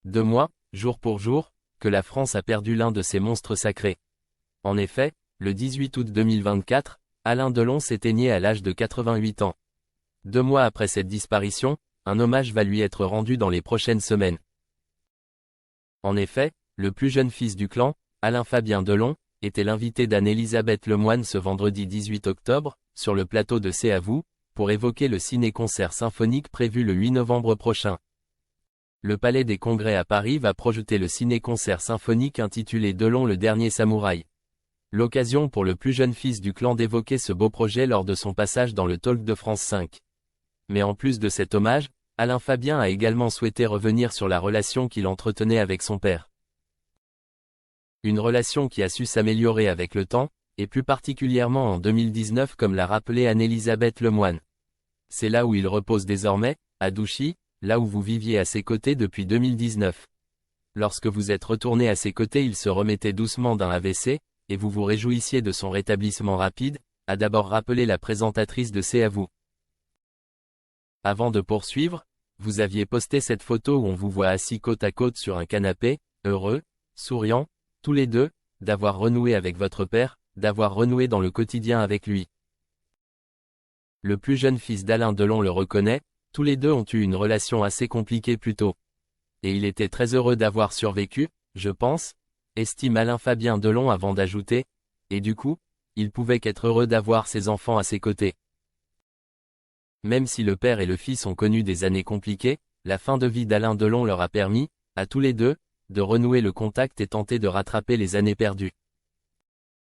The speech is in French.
2 mois, jour pour jour, que la France a perdu l'un de ses monstres sacrés. En effet, le 18 août 2024, Alain Delon s'éteignait à l'âge de 88 ans. 2 mois après cette disparition, un hommage va lui être rendu dans les prochaines semaines. En effet, le plus jeune fils du clan, Alain Fabien Delon, était l'invité d'Anne-Elisabeth Lemoine ce vendredi 18 octobre, sur le plateau de C'est à vous, pour évoquer le ciné-concert symphonique prévu le 8 novembre prochain. Le Palais des Congrès à Paris va projeter le ciné-concert symphonique intitulé Delon le dernier samouraï. L'occasion pour le plus jeune fils du clan d'évoquer ce beau projet lors de son passage dans le talk de France 5. Mais en plus de cet hommage, Alain Fabien a également souhaité revenir sur la relation qu'il entretenait avec son père. Une relation qui a su s'améliorer avec le temps, et plus particulièrement en 2019 comme l'a rappelé Anne-Elisabeth Lemoine. C'est là où il repose désormais, à Douchy, là où vous viviez à ses côtés depuis 2019. Lorsque vous êtes retourné à ses côtés, il se remettait doucement d'un AVC, et vous vous réjouissiez de son rétablissement rapide, a d'abord rappelé la présentatrice de C'est à vous. Avant de poursuivre, vous aviez posté cette photo où on vous voit assis côte à côte sur un canapé, heureux, souriant, tous les deux, d'avoir renoué avec votre père, d'avoir renoué dans le quotidien avec lui. Le plus jeune fils d'Alain Delon le reconnaît, tous les deux ont eu une relation assez compliquée plus tôt. Et il était très heureux d'avoir survécu, je pense, estime Alain Fabien Delon avant d'ajouter, et du coup, il pouvait qu'être heureux d'avoir ses enfants à ses côtés. Même si le père et le fils ont connu des années compliquées, la fin de vie d'Alain Delon leur a permis, à tous les deux, de renouer le contact et tenter de rattraper les années perdues.